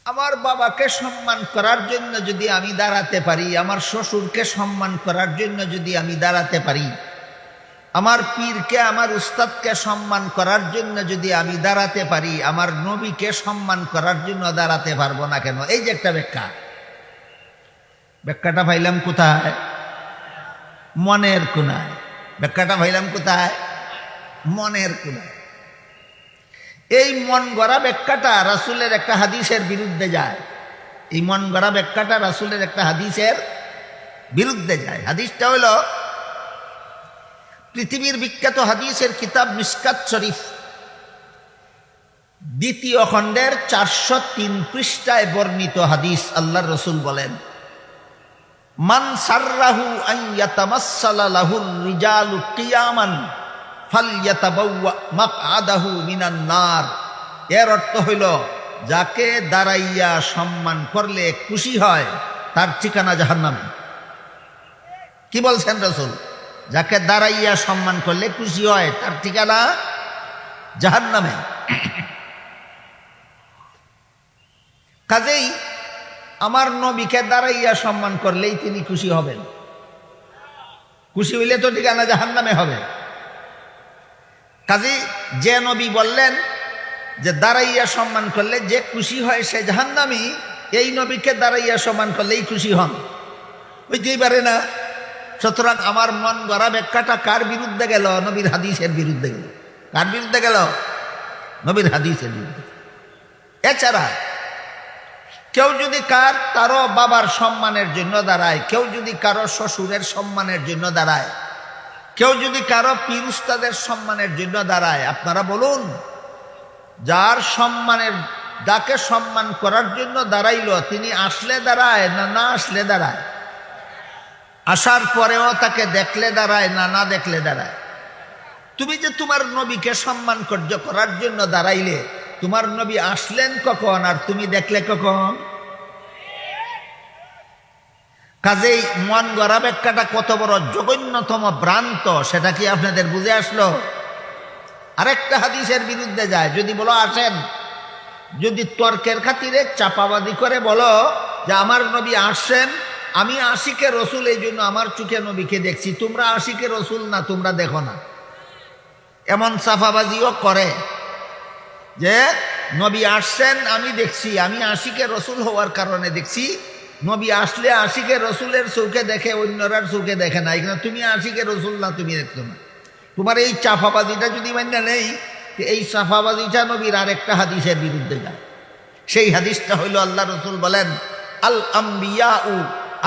আমার বাবাকে সম্মান করার জন্য যদি আমি দাঁড়াতে পারি, আমার শ্বশুরকে সম্মান করার জন্য যদি আমি দাঁড়াতে পারি, আমার পীরকে আমার উস্তাদকে সম্মান করার জন্য যদি আমি দাঁড়াতে পারি, আমার নবীকে সম্মান করার জন্য দাঁড়াতে পারবো না কেন? এই যে একটা ব্যাখ্যাটা পাইলাম কোথায়? মনের কোনায়। ব্যাখ্যাটা পাইলাম কোথায়? মনের কোনায়। এই মন গড়া ব্যাখ্যাটা রাসূলের একটা হাদিসের বিরুদ্ধে যায়। এই মন গড়া ব্যাখ্যাটা রাসূলের একটা হাদিসের বিরুদ্ধে যায়। হাদিসটা হলো পৃথিবীর বিখ্যাত হাদিসের কিতাব মিশকাত শরীফ, 2য় খণ্ডের 403 পৃষ্ঠায় বর্ণিত হাদিস। আল্লাহর রাসূল বলেন, মান সাররাহু আন ইয়াতামাসসালা লাহুর রিজালু কিয়ামান ফালইয়াতাবাওয়া মাকআদাহু মিনান নার। এর অর্থ হইল, যাকে দাঁড়াইয়া সম্মান করলে খুশি হয় তার ঠিকানা জাহান্নামে। কি বলছেন রাসূল? যাকে দাঁড়াইয়া সম্মান করলে খুশি হয় তার ঠিকানা জাহান্নামে। কাজেই আমার নবীকে দাঁড়াইয়া সম্মান করলেই তিনি খুশি হবেন। খুশি হইলে তো ঠিকানা জাহান্নামে হবে। কাজেই যে নবী বললেন যে দাঁড়াইয়া সম্মান করলে যে খুশি হয় সে জাহান্নামী, এই নবীকে দাঁড়াইয়া সম্মান করলেই খুশি হন, হইতেই পারে না। সুতরাং আমার মন গড়া ব্যাখ্যাটা কার বিরুদ্ধে গেল? নবীর হাদিসের বিরুদ্ধে গেল। কার বিরুদ্ধে গেল? নবীর হাদিসের বিরুদ্ধে। এছাড়া কেউ যদি কারো বাবার সম্মানের জন্য দাঁড়ায়, কেউ যদি কারো শ্বশুরের সম্মানের জন্য দাঁড়ায়, কেউ যদি কারো পীর উস্তাদের সম্মানের জন্য দাঁড়ায়, আপনারা বলুন, যার সম্মানের, যাকে সম্মান করার জন্য দাঁড়াইল, তিনি আসলে দাঁড়ায় না না আসলে দাঁড়ায়? আসার পরেও তাকে দেখলে দাঁড়ায় না না দেখলে দাঁড়ায়? তুমি যে তোমার নবীকে সম্মান করার জন্য দাঁড়াইলে, তোমার নবী আসলেন কখন আর তুমি দেখলে কখন? কাজেই মন গড়া ব্যাখ্যাটা কত বড় জঘন্যতম ভ্রান্ত সেটা কি আপনাদের বুঝে আসলো? আরেকটা হাদিসের বিরুদ্ধে যায়। যদি বলো আসেন, যদি তর্কের খাতিরে চাপাবাদি করে বলো যে আমার নবী আসছেন, আমি আশিকে রসুল, এই জন্য আমার চোখে নবীকে দেখছি, তোমরা আশিকে রসুল না, তোমরা দেখো না, এমন চাপাবাজিও করে যে নবী আসছেন আমি দেখছি, আমি আশিকে রসুল হওয়ার কারণে দেখছি। নবী আসলে আশিকে রসুলের চোখে দেখে, অন্যরার চোখে দেখে না। এখানে তুমি আশিকে রসুল না, তুমি দেখছো না। তোমার এই চাপাবাজিটা যদি মান্য নেই, এই চাপাবাজিটা নবীর আরেকটা হাদিসের বিরুদ্ধে যায়। সেই হাদিসটা হইল, আল্লাহ রসুল বলেন, আল আম্বিয়াউ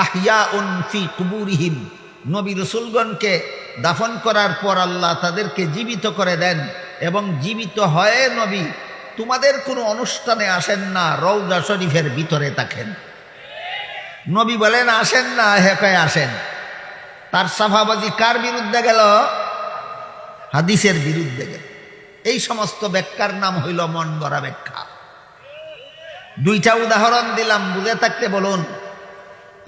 আহইয়াউন ফি কুবুরিহিম। নবী রসুলগণকে দাফন করার পর আল্লাহ তাদেরকে জীবিত করে দেন, এবং জীবিত হয়ে নবী তোমাদের কোনো অনুষ্ঠানে আসেন না, রওজা শরীফের ভিতরে থাকেন। নবী বলেন আসেন না, হেকায় আসেন। তার সাফাবাজি কার বিরুদ্ধে গেল? হাদিসের বিরুদ্ধে গেল। এই সমস্ত ব্যাখ্যার নাম হইল মন গড়া ব্যাখ্যা। 2টা উদাহরণ দিলাম, বুঝে থাকতে বলুন।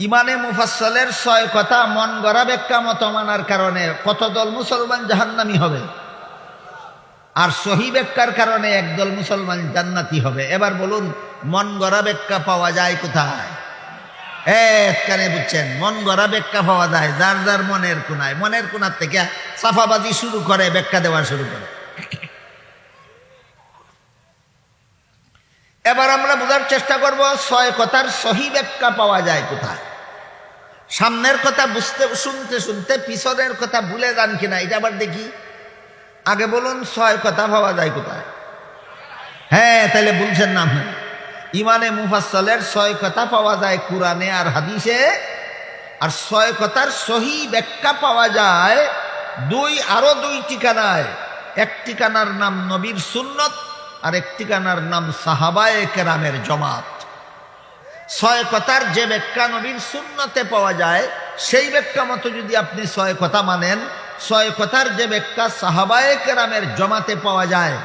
ইমানে মুফাসসলের 6 কথা মন গড়া ব্যাখ্যা মত মানার কারণে কত দল মুসলমান জাহান্নামী হবে, আর সহি ব্যাখ্যার কারণে একদল মুসলমান জান্নাতি হবে। এবার বলুন, মন গড়া ব্যাখ্যা পাওয়া যায় কোথায়? কানে বুঝছেন? মন গড়া ব্যাখ্যা পাওয়া যায় যার যার মনের কোনায়। মনের কোনার থেকে সাফাবাজি শুরু করে, ব্যাখ্যা দেওয়া শুরু করে। এবার আমরা বোঝার চেষ্টা করব 6 কথার সহি ব্যাখ্যা পাওয়া যায় কোথায়। সামনের কথা শুনতে শুনতে পিছনের কথা ভুলে যান কিনা এটা আবার দেখি। আগে বলুন 6 কথা পাওয়া যায় কোথায়? তাহলে বলছেন না। ইমানে মুফাসসলের 6 কথা পাওয়া যায় কুরআনে আর হাদিসে, আর 6 কথার সহি ব্যাখ্যা পাওয়া যায় আরো 2 ঠিকানায়। এক ঠিকানার নাম নবীর সুন্নত, আর এক ঠিকানার নাম সাহাবায়ে কেরামের জমাত। 6 কথার যে ব্যাখ্যা নবীর সুন্নতে পাওয়া যায়, সেই ব্যাখ্যা মতো যদি আপনি 6 কথা মানেন, 6 কথার যে ব্যাখ্যা সাহাবায়ে কেরামের জমাতে পাওয়া যায়,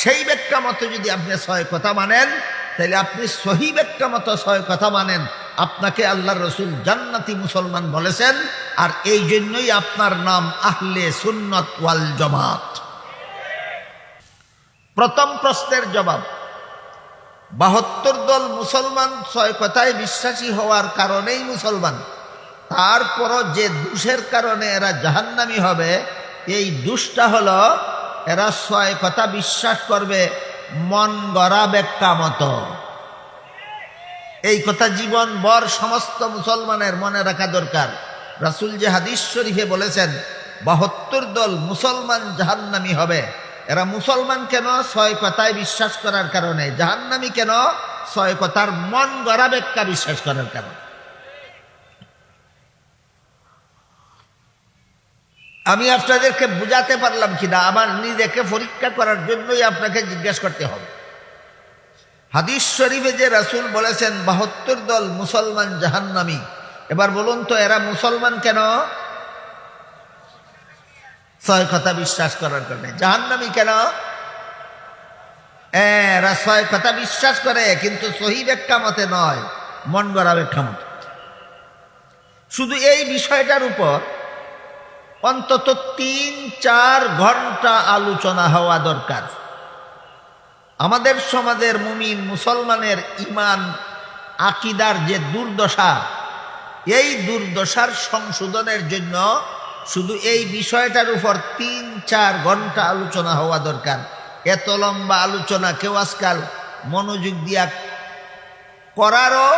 সেই ব্যাখ্যা মতো যদি আপনি 6 কথা মানেন, তাহলে আপনি সহি ব্যাখ্যা মতো 6 কথা মানেন। আপনাকে আল্লাহর রাসূল জান্নাতি মুসলমান বলেছেন, আর এই জন্যই আপনার নাম আহলে সুন্নাত ওয়াল জামাত। প্রথম প্রশ্নের জবাব, 72 দল মুসলমান 6 কথায় বিশ্বাসী হওয়ার কারণেই মুসলমান, তারপরও যে দোষের কারণে এরা জাহান্নামী হবে, এই দোষটা হলো এরা 6 কথা বিশ্বাস করবে মন গড়া ব্যাখ্যা মতো। এই কথা জীবনভর সমস্ত মুসলমানের মনে রাখা দরকার। রাসূল যে হাদিস শরীফে বলেছেন 72 দল মুসলমান জাহান্নামী হবে, এরা মুসলমান কেন? 6 কথায় বিশ্বাস করার কারণে। জাহান্নামী কেন? 6 কথার মন গড়া ব্যাখ্যা বিশ্বাস করার কারণে। আমি আপনাদেরকে বুঝাতে পারলাম কিনা আমার নিজেকে পরীক্ষা করার জন্যই আপনাকে জিজ্ঞেস করতে হবে। হাদিস শরীফে যে রাসূল বলেছেন 72 দল মুসলমান জাহান্নামী, এবার বলুন তো এরা মুসলমান কেন? 6 কথা বিশ্বাস করার কারণে। জাহান্নামী কেন? এরা 6 কথা বিশ্বাস করে কিন্তু সহি ব্যাখ্যা মতে নয়, মন গড়া ব্যাখ্যা মতে। শুধু এই বিষয়টার উপর অন্তত 3-4 ঘন্টা আলোচনা হওয়া দরকার। আমাদের সমাজের মুমিন মুসলমানের ঈমান আকীদার যে দুর্দশা, এই দুর্দশার সংশোধনের জন্য শুধু এই বিষয়টার উপর 3-4 ঘন্টা আলোচনা হওয়া দরকার। এত লম্বা আলোচনা কেউ আজকাল মনোযোগ দিয়া করারও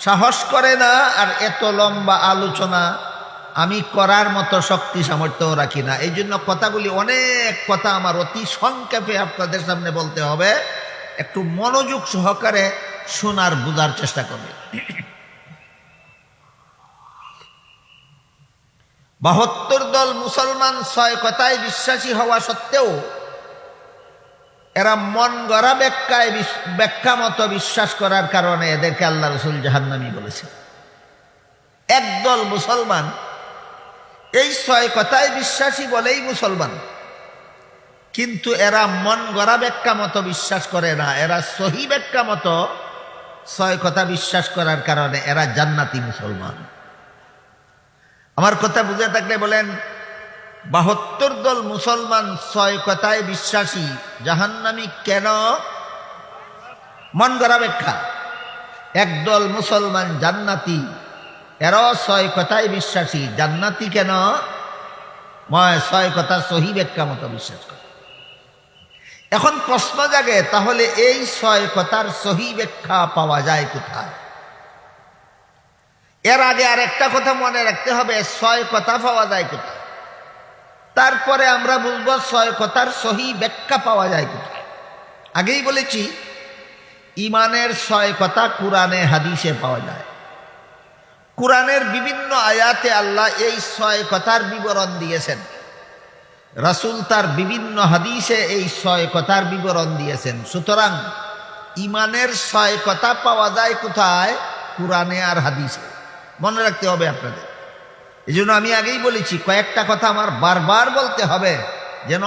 সাহস করে না, আর এত লম্বা আলোচনা আমি করার মতো শক্তি সামর্থ্য রাখি না। এই জন্য কথাগুলি অনেক কথা আমার অতি সংক্ষেপে আপনাদের সামনে বলতে হবে, একটু মনোযোগ সহকারে শোনার বোঝার চেষ্টা করবে। 72 দল মুসলমান 6 কথায় বিশ্বাসী হওয়া সত্ত্বেও এরা মন গড়া ব্যাখ্যা মতো বিশ্বাস করার কারণে এদেরকে আল্লাহ রাসূল জাহান্নামী বলেছে। একদল মুসলমান এই 6 কথায় বিশ্বাসী বলেই মুসলমান, কিন্তু এরা মন গড়া ব্যাখ্যা মতো বিশ্বাস করে না, এরা সহি ব্যাখ্যা মতো 6 কথা বিশ্বাস করার কারণে এরা জান্নাতি মুসলমান। আমার কথা বুঝে থাকলে বলেন 72 দল মুসলমান 6 কথায় বিশ্বাসী জাহান্নামী কেন? মন গড়া ব্যাখ্যা। একদল মুসলমান জান্নাতি, এরাও 6 কথায় বিশ্বাসী, জান্নাতি কেন? 6 কথা সহি ব্যাখ্যা মতো বিশ্বাস করে। এখন প্রশ্ন জাগে, তাহলে এই 6 কথার সহি ব্যাখ্যা পাওয়া যায় কোথায়? এর আগে আর একটা কথা মনে রাখতে হবে, 6 কথা পাওয়া যায় কোথায়, তারপরে আমরা বলবো 6 কথার সহি ব্যাখ্যা পাওয়া যায় কোথায়। আগেই বলেছি ঈমানের 6 কথা কোরআনে হাদিসে পাওয়া যায়। কোরআনের বিভিন্ন আয়াতে আল্লাহ এই 6 কথার বিবরণ দিয়েছেন, রাসূল তার বিভিন্ন হাদিসে এই 6 কথার বিবরণ দিয়েছেন। সুতরাং ঈমানের 6 কথা পাওয়া যায় কোথায়? কোরআনে আর হাদিসে। মনে রাখতে হবে আপনাদের। এই জন্য আমি আগেই বলেছি কয়েকটা কথা আমার বারবার বলতে হবে, যেন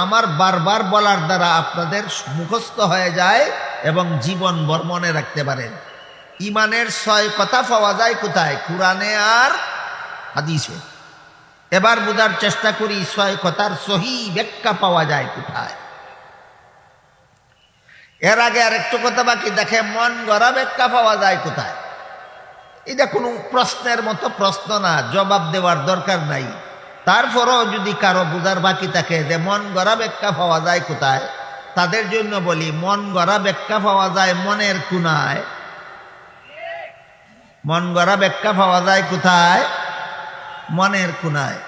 আমার বারবার বলার দ্বারা আপনাদের মুখস্থ হয়ে যায় এবং জীবনভর মনে রাখতে পারেন। ঈমানের 6 কথা পাওয়া যায় কোথায়? কোরআনে আর হাদিসে। এবার বোঝার চেষ্টা করি 6 কথার সহি ব্যাখ্যা পাওয়া যায় কোথায়। এর আগে আর একটু কথা বাকি, দেখে মন গড়া ব্যাখ্যা পাওয়া যায় কোথায়। এটা কোনো প্রশ্নের মতো প্রশ্ন না, জবাব দেওয়ার দরকার নাই। তারপরও যদি কারো বোঝার বাকি থাকে যে মন গড়া ব্যাখ্যা পাওয়া যায় কোথায়, তাদের জন্য বলি মন গড়া ব্যাখ্যা পাওয়া যায় মনের কোণায়। মন গড়া ব্যাখ্যা পাওয়া যায় কোথায়? মনের কোণায়।